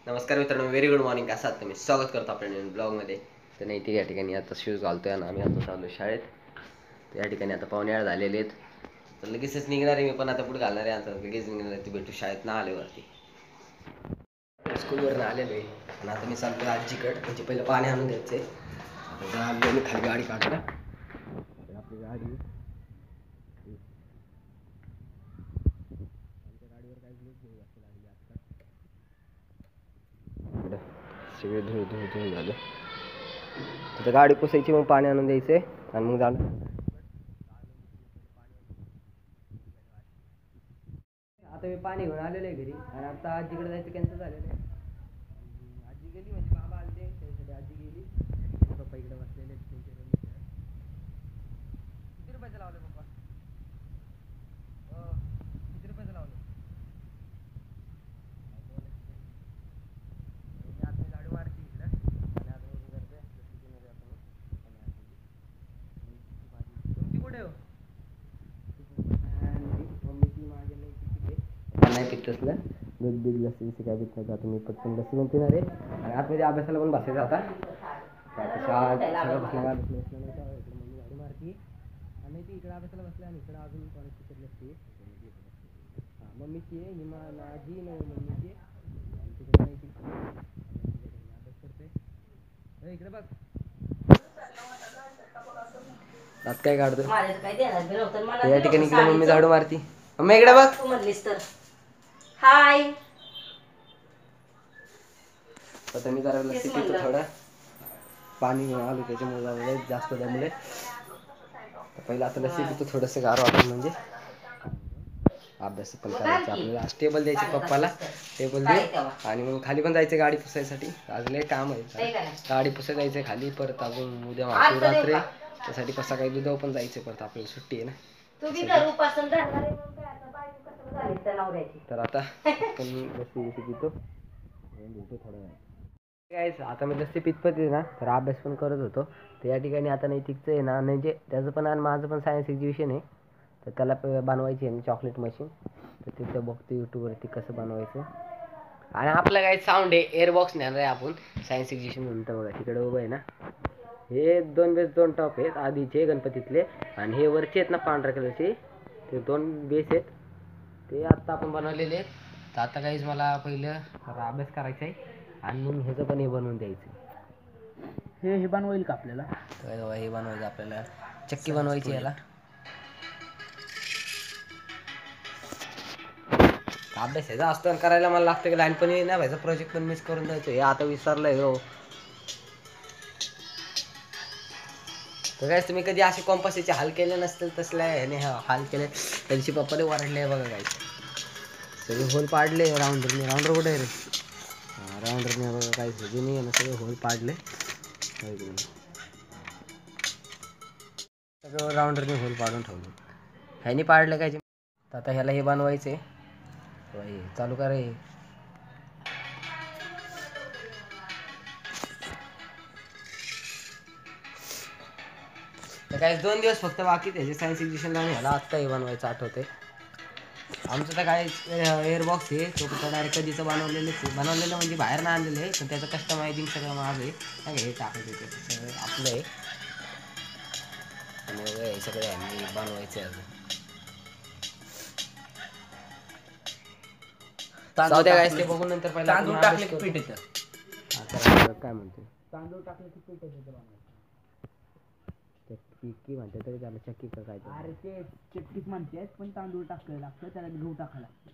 नमस्कार मित्रांनो, very good morning. कसा आहात तुम्ही? स्वागत करतो आपल्या नवीन ब्लॉगमध्ये. तर नाही ते या ठिकाणी आता शूज घालतोय आणि आम्ही आता चाललो शाळेत. तर या ठिकाणी आता पावणे 8 झालेले आहेत. तर लगेचच निघणार आहे मी पण आता पुढे घालणार आहे. आता लगेच निघणार आहे, ती भेटू शाळेत ना आल्यावरती. स्कूलवरून आलेलो आहे आणि आता मी चालतोय आजीकडे. म्हणजे पहिलं पाणी आणून द्यायचं आहे. आता आलो मी खाली गाडी काढला. आपली गाडी सगळे धुळ झालं. तिथं गाडी पुसायची, मग पाणी आणून द्यायचंय आणि मग झालं. आता मी पाणी घेऊन आलेलं आहे घरी आणि आता आजीकडे जायचं कॅन्सल झालेलं आहे. आजी गेली म्हणजे बाबा आले त्यासाठी आजी गेली. पप्पा इकडे बसलेले किती रुपयाचं लावले पप्पा? किती रुपयाचं लावलं? झाडू मारते इकडं आणि आता तुमची कुठे हो? मम्मीची माझ्या नाही पित तसलं दूध बीज लस्सी बिस्सी काय पित नाही. आता मी पटकन लस्सी पण पिणार आहे आणि आतमध्ये अभ्यासाला पण बसायचं आता. सगळं बसल्या इकडे मम्मी गाडी मारती आणि ती इकडे अभ्यासाला बसल्या आणि इकडे अजून कॉलेज टीचर असते. हां, मम्मीची आहे ही माझी नाही मम्मीची आणि तिकडे नाही ती अभ्यास करते. इकडे बघ आत काय काढतो या ठिकाणी. इकडे मम्मी झाडू मारती. मम्मी इकडे बघ. तू म्हणलीस तर हाय. आता मी जरा लस्सी पितो. थोडं पाणी घेऊन आलो त्याच्यामुळे जास्त दमले. पहिलं आता लस्सी पितो, थोडंसं गार वाटून म्हणजे अभ्यास पण करायचा आपल्याला. आज टेबल द्यायचे पप्पाला, टेबल देऊ आणि मग खाली पण जायचं गाडी पुसायसाठी. आज लय काम आहे, गाडी पुसायला जायचं खाली. परत अजून उद्या महाशिवरात्री त्यासाठी सकाळी दुधाव पण जायचं. परत आपल्याला सुट्टी आहे ना. तर आता पण लस्सी पितो थोडा वेळ. आता मी लस्सी पित ना, तर अभ्यास पण करत होतो. तर या ठिकाणी आता नैतिकचं आहे ना, म्हणजे त्याचं पण आणि माझं पण सायन्स एक्झिबिशन आहे. तर त्याला बनवायची आहे चॉकलेट मशीन. तर तिथं बघतो यूट्यूबवरती कसं बनवायचं. आणि आपलं काय साऊंड आहे, एअरबॉक्स नेणार आहे आपण सायन्स एक्झिबिशन म्हणतं बघा तिकडे उभं आहे ना. हे 2 बेस 2 टॉप आहेत आधीचे गणपतीतले आणि हे वरचे आहेत ना पांढऱ्या कलरचे, ते 2 बेस आहेत. ते आत्ता आपण बनवलेले आहेत. तर आता काहीच मला पहिलं अभ्यास करायचा आहे आणि मग ह्याचं पण हे बनवून द्यायचं. हे बनवायला का आपल्याला? हे बनवायचं आपल्याला, चक्की बनवायची याला. अभ्यास ह्याचा असतो आणि करायला मला लागतं की लहानपणी ना व्हायचा प्रोजेक्ट पण मिस करून द्यायचो. हे आता विसरलंय हो. तर काय तुम्ही कधी असे कॉम्पसचे हाल केले नसतील, तसल्या ह्याने हाल केले. त्या दिवशी पप्पाने वारडले बघा काय. सगळे होल पाडले राऊंडरने. राऊंडर कुठे आहे रे? राऊंडरने बघा काही सगळे नाही आहे ना, सगळे होल पाडले. सगळं राऊंडरने होल पाडून ठेवले. ह्यानी पाडलं काय. तर आता ह्याला हे बनवायचे. चालू करा हे. तर काय 2 दिवस फक्त बाकी त्याचे सायन्स एक्झिबिशनला आणि ह्याला आत्ता हे बनवायचं आठवते. आमचं तर काय एअरबॉक्स आहे तो डायरेक्ट कधीचं बनवलेलं म्हणजे बाहेर ना आणलेलं आहे. पण त्याचं कस्टमायझिंग सगळं माझं आहे. हे टाकायचं ते सगळं आपलं आहे आणि हे सगळं ह्यांनी बनवायचं आहे. जाऊ द्या काय ते बघून नंतर पहिला तांदूळ टाकले की पीठ येतं. काय म्हणते तांदूळ टाकले की पीठ येतं बनवायचं. चक्की म्हणते तरी त्याला चक्की का काय? अरे ते चक्कीच म्हणते पण तांदूळ टाकायला लागतं, त्याला गहू टाकायला लागतं.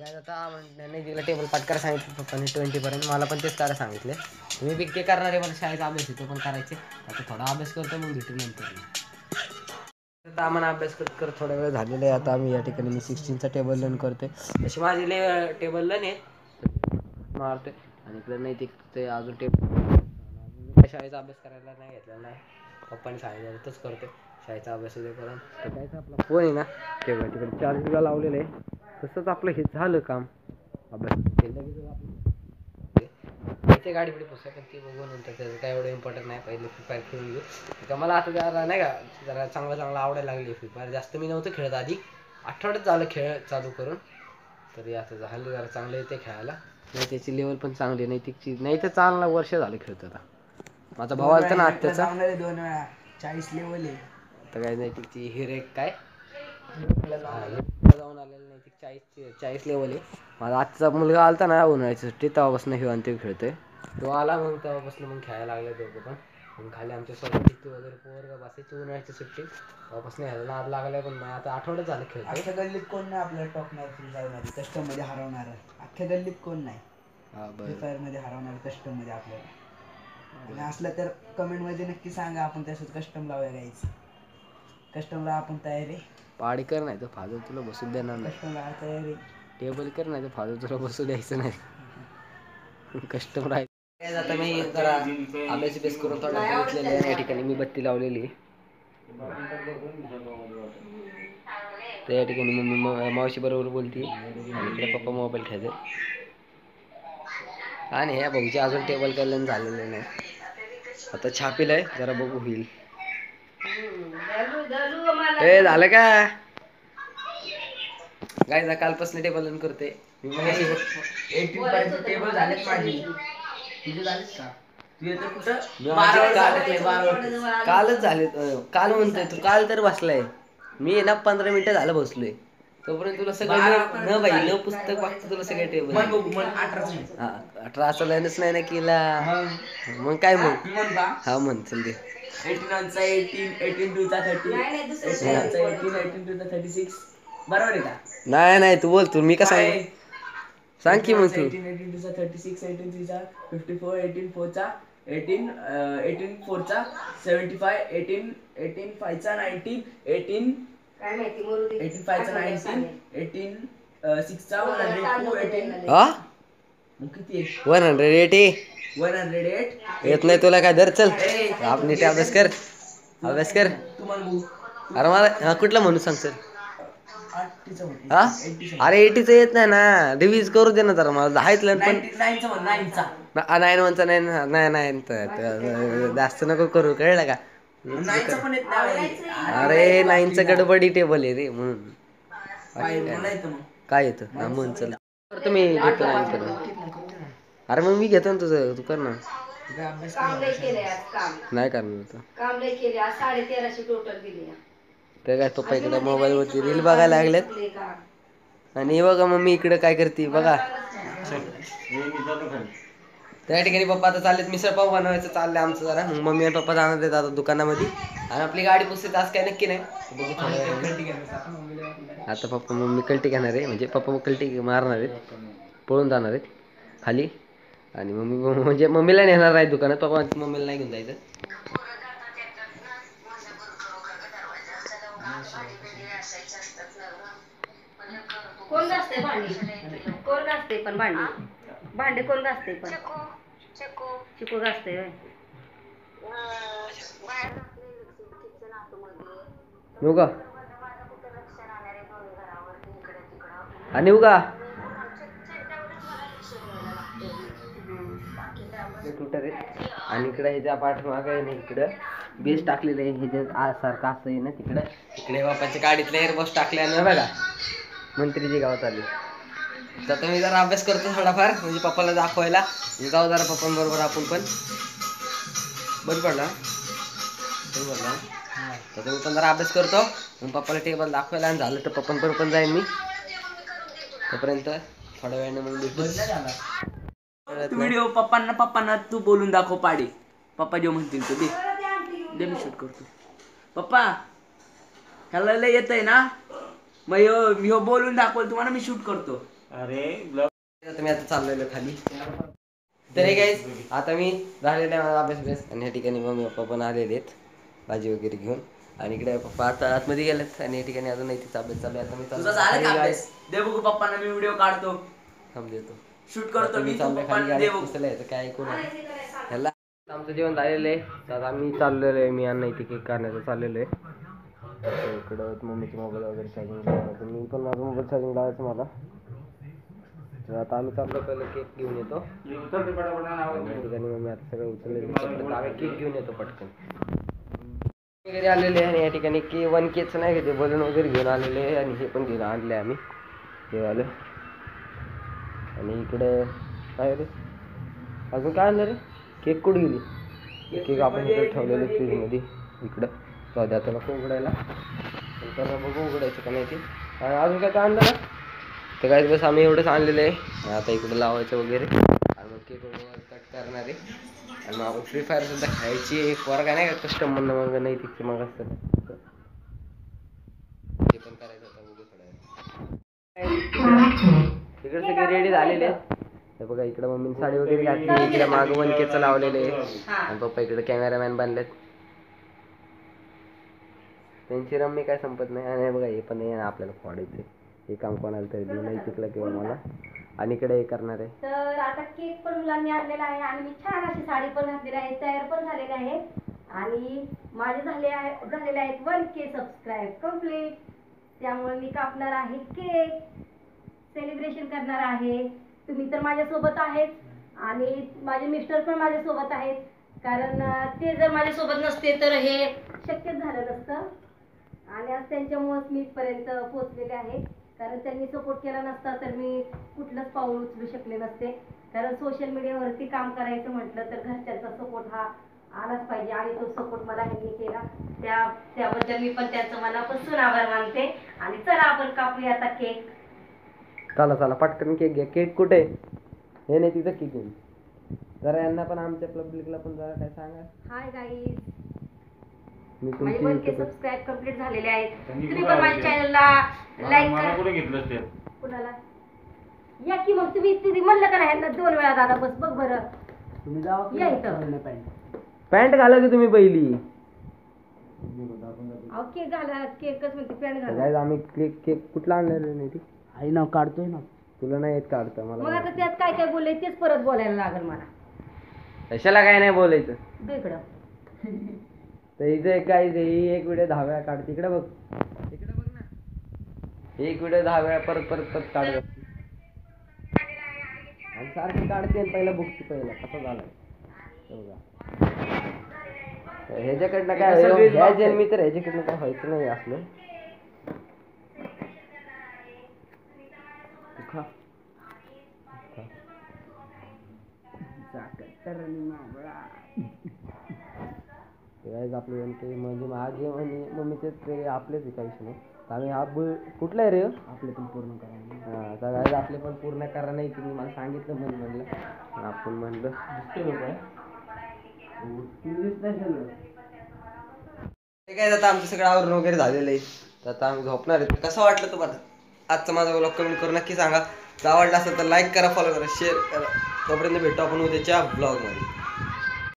काय आता नाही दिला टेबल पाटकर सांगितलं पप्पाने 20पर्यंत. मला पण तेच करायला सांगितले. तुम्ही बी ते करणार आहे. मला शाळेचा अभ्यास येतो पण करायचे. आता थोडा अभ्यास करतो मग भेटू नंतर. आता आम्हाला अभ्यास करत थोडा वेळ झालेला आहे. आता आम्ही या ठिकाणी मी 16चा टेबल लर्न करते. तशी माझी टेबल लर्न आहे मारते आणि इकडे नाही ते अजून टेबल शाळेचा अभ्यास करायला नाही घेतलेला नाही. पप्पाने सांगितलं तोच करते शाळेचा अभ्यास वगैरे करून. तर कायचं आपला फोन आहे ना टेबल तिकडे चार्जिंगला लावलेलं आहे. तसंच आपलं हे झालं काम. अभ्यास इथे गाडी बिडी पुस्तक पण ती बघून नंतर त्याचं काय एवढं इम्पॉर्टंट नाही. पहिले फ्री फायर खेळून घेऊ. तर मला आता जरा नाही का जरा चांगलं आवडायला लागली फ्री फायर. जास्त मी नव्हतं खेळत आधी, आठवड्यात झालं खेळ चालू करून. तरी आता झालं जरा चांगलं येते खेळायला. नाही त्याची लेवल पण चांगली, नैतिकची नाही तर चांगला वर्ष झालं खेळतो आता. माझा भाऊ आलता ना आत्याचा 2 वेळा 40 लेवल आहे. तर काय नैतिकची हिरे काय जाऊन आलेलं नैतिक 40 लेवल आहे. माझा आजचा मुलगा आलता ना उन्हाळ्याच्या सुट्टीत, तेव्हापासून हे आणि ते खेळतोय. तो आला मग तेव्हापासून मग खेळायला लागले दोघं पण. मग खाली आमच्या सोबत टिकते वगैरे पोरगा बसायची उन्हाळ्याच्या सुट्टीत, तेव्हापासून ह्याला नाद लागलाय. पण आता आठवड्यात झालं खेळतोय. अख्ख्या गल्लीत कोण नाही आपल्याला टॉपणार फ्री फायर मध्ये कस्टम मध्ये हरवणार. अख्ख्या गल्लीत कोण नाही फ्री फायर मध्ये हरवणार कस्टम मध्ये आपल्याला. आणि असलं तर कमेंट मध्ये नक्की सांगा, आपण त्याच्यात कस्टम लावूया गाईच. कस्टमला आपण तयार आहे. पाडी कर नाही तर फादर तुला बसू देणार नाही. कस्टमला तयार आहे. टेबल कर नाही तर फादर तुला बसू द्यायचं नाही. कस्टमर आहे. आता मी जरा अभ्यास करून थोडा बघितलेला आहे. या ठिकाणी मी बत्ती लावलेली. तर या ठिकाणी मम्मी मावशी बरोबर बोलती आणि इकडे पप्पा मोबाईल खेळते. आणि ह्या भाऊचे अजून टेबल कल्याण झालेलं नाही. आता छापील आहे, जरा बघू होईल. ए झालं का गाय कालपासून टेबल करते मी. 18 पर्यंत टेबल झालेत माझी. तुझे झालेत का? तू येतो कुठं? कालच झाले. काल म्हणतोय तू, काल तर बसलाय. मी ना 15 मिनिटं झालं बसलोय. तोपर्यंत तुला सगळं न बाई न पुस्तक वागतं तुला सगळे टेबल. 18 लाईनच नाही ना केला. मग काय मग हा म्हण चल दे. 18 2 चा 30, 18 2 चा 36 बरोबर आहे का? नाही तू बोल, तू मी का सांग सांग की मग तू. 18 2 चा 36, 18 3 चा 54, 18 4 चा 18 4 चा 75, 18 5 चा 19, 18 काय माहिती मरू दे. 18 5 चा 19, 18 6 चा 102, 18 हा मग किती आहे? 180. 108 येत नाही तुला काय धर चल. आपण नीट अभ्यास कर तू म्हणू. अरे मला कुठलं म्हणू सांग सर. 80 चा म्हणू. हा अरे 80चं येत नाही ना, रिव्हिज करू दे ना जरा मला. हायच पण 99 चा म्हण. 9 चा 9 नाही जास्त नको करू, कळलं का? 9 चा पण येत नाही. अरे 9चं गडबडी टेबल आहे रे म्हणून. मला येतं मग. काय येतं ना म्हण चल. तुम्ही घेतो ना. अरे मग मी घेतो ना तुझं, तू कर ना. नाही करणार होतं काम लय केले आज 1350 टोटल दिले. ते काय पप्पा इकडे मोबाईल वरती रील बघायला लागलेत. आणि बघा मम्मी इकडे काय करते बघा. त्या ठिकाणी पप्पा आता चाललेत मिसळ पाव बनवायचं चाललंय आमचं जरा. मग मम्मी आणि पप्पा जाणार आहेत आता दुकानामध्ये. आणि आपली गाडी पुसते आज काय नक्की नाही. आता पप्पा मम्मी कल्टी घेणार आहे, म्हणजे पप्पा कल्टी मारणार आहेत, पळून जाणार आहेत खाली. आणि मम्मी म्हणजे मम्मीला नेणार आहे दुकानात, पप्पा मम्मीला नाही घेऊन जायचं. कोण घासते भांडी? कोण घासते पण भांडे कोण घासते पण? चिकू घासते होय. येऊ का आणि येऊ का आणि इकडे ह्याच्या पाठीमागे आहे ना, इकडं बेस टाकलेलं आहे. ह्याच्यात सारखं असं आहे ना तिकडं. इकडे बापाच्या गाडीतलं एअरबॉक्स टाकल्याने बघा मंत्रीची गावात आली. तर तुम्ही जरा अभ्यास करतो थोडाफार, म्हणजे पप्पाला दाखवायला जाऊ जरा पप्पांबरोबर आपण पण. बंद पडला तर तुम्ही पण जरा अभ्यास करतो, मग पप्पाला टेबल दाखवायला. आणि झालं तर पप्पांबरोबर पण जाईन मी. तोपर्यंत थोड्या वेळाने मग व्हिडिओ पप्पांना तू बोलून दाखव पाडी. पप्पा जेव्हा म्हणतील तू दे मी शूट करतो. पप्पा ह्याला लय येतंय ना, मग ह्यो बोलून दाखवल तुम्हाला, मी शूट करतो. अरे तुम्ही आता चाललेलो खाली. तर हे गाईस आता मी झालेला आहे माझा अभ्यास. आणि या ठिकाणी मम्मी पप्पा पण आलेले आहेत भाजी वगैरे घेऊन. आणि इकडे पप्पा आता आतमध्ये गेलेत. आणि या ठिकाणी अजून नाही तिचा अभ्यास चालू आहे. आता मी तुझा झाला का अभ्यास? दे बघू पप्पांना मी व्हिडिओ काढतो, थांब देतो, शूट करतो मी. पप्पांना दे बघू काय ऐकून ह्याला. आमचं जेवण झालेलं आहे. तर आम्ही चाललेलो आहे, मी आणि इथे केक काढण्याचं चाललेलो आहे. इकडं मम्मीचे मोबाईल वगैरे चार्जिंग लावायचं, मी पण माझा मोबाईल चार्जिंग लावायचं मला. तर आता आम्ही चाललो, पहिलं केक घेऊन येतो. ठिकाणी मम्मी आता सगळं उचलले, आम्ही केक घेऊन येतो पटकन वगैरे आलेले आहे. आणि या ठिकाणी 1Kचं नाही का ते बलून वगैरे घेऊन आलेले आहे. आणि हे पण घेऊन आणले आम्ही हे आलं. आणि इकडे काय रे अजून काय आणलं रे? केक कुठे गेली? केक आपण इकडे ठेवलेलं फ्रीजमध्ये इकडं. तो द्या त्याला उघडायला नंतर बघू उघडायचं का नाही ते. आणि अजून काय आणलं ना तर काय बस आम्ही एवढंच आणलेलं आहे. आता इकडं लावायचं वगैरे आणि मग केक वगैरे कट करणार आहे. आणि मग आपण फ्री फायर सुद्धा खेळायची. एक वर्ग आहे नाही का कस्टम म्हणणं मग नाही तिथे मग असतं ते पण करायचं होतं. बघू थोडं तिकडे सगळे रेडी झालेले आहेत. तर बघा इकडे मम्मीने साडी वगैरे घातली. इकडे मागं वनकेचं लावलेले आणि पप्पा इकडे कॅमेरामॅन बनलेत. त्यांची रम्मी काय संपत नाही. आणि बघा हे पण नाही आपल्याला फोडायचे. हे काम कोणाला तरी देऊ नाही तिकलं किंवा मला. आणि इकडे हे करणार आहे. तर आता केक पण मुलांनी आणलेला आहे आणि मी छान अशी साडी पण घातलेली आहे. तयार पण झालेले आहे आणि माझे झालेले आहेत 1K सबस्क्राईब कम्प्लीट. त्यामुळे मी कापणार आहे केक, सेलिब्रेशन करणार आहे. तुम्ही तर माझ्यासोबत आहेत आणि माझे मिस्टर पण माझ्यासोबत आहेत. कारण ते जर माझ्यासोबत नसते तर हे शक्यच झालं नसतं. आणि आज त्यांच्यामुळेच मी इथपर्यंत पोहोचलेले आहे. कारण त्यांनी सपोर्ट केला नसता तर मी कुठलंच पाऊल उचलू शकले नसते. कारण सोशल मीडियावरती काम करायचं म्हटलं तर घरच्यांचा सपोर्ट हा आलाच पाहिजे आणि तो सपोर्ट मला ह्यांनी केला. त्याबद्दल मी पण त्यांचं मनापासून आभार मानते. आणि चला आपण कापूया आता केक. चला चला पटकन केक घ्या. केक कुठे हे नाही तिथं केक घेऊन जरा यांना पण आमच्या पब्लिकला पण जरा काय सांगा. हाय गाईज, मी माझे तुमची 1K सबस्क्राईब कंप्लीट झालेले आहेत. तुम्ही पण माझ्या चॅनलला लाईक करा. कुठे घेतलं ते कुणाला या की मग तुम्ही म्हणलं का नाही ह्यांना 2 वेळा दादा बस बघ बरं. तुम्ही जावा की या इथं. पॅन्ट घाला की तुम्ही पहिली. अहो केक घाला, केकच म्हणते पॅन्ट घाला. गाईज आम्ही केक केक कुठला आणलेला नाही ती आई नाव काढतोय ना. तुला नाही येत काढता मला मग नाही. आता त्यात काय काय बोलले तेच परत बोलायला लागेल मला. कशाला काय नाही बोलायचं. दे इकडं. तर इथे काय ही एक व्हिडिओ 10 वेळा काढते. इकडे बघ इकडे बघ ना. एक व्हिडिओ 10 वेळा परत परत परत काढत असते आणि सारखी काढते आणि पहिला बघते पहिला कसं झालंय हे बघा. ह्याच्याकडनं काय ह्या जन्मी तर ह्याच्याकडनं काय व्हायचं नाही असलं. खा आपले म्हणजे माझे म्हणजे मम्मीचेच ते आपलेच विकायचे नाही. आम्ही हा कुठला आहे रे आपले पण पूर्ण करा. हां तर आपले पण पूर्ण करा नाही तुम्ही मला सांगितलं म्हणलं आपण म्हणलं ते काय आता आमचं सगळं आवरून वगैरे झालेलं आहे. तर आता आम्ही झोपणार आहे. कसं वाटलं तुम्हाला आजचा माझा व्लॉग कमेंट करून नक्की सांगा. जर आवडला असेल तर लाईक करा, फॉलो करा, शेअर करा. तोपर्यंत भेटू आपण उद्याच्या ब्लॉगमध्ये.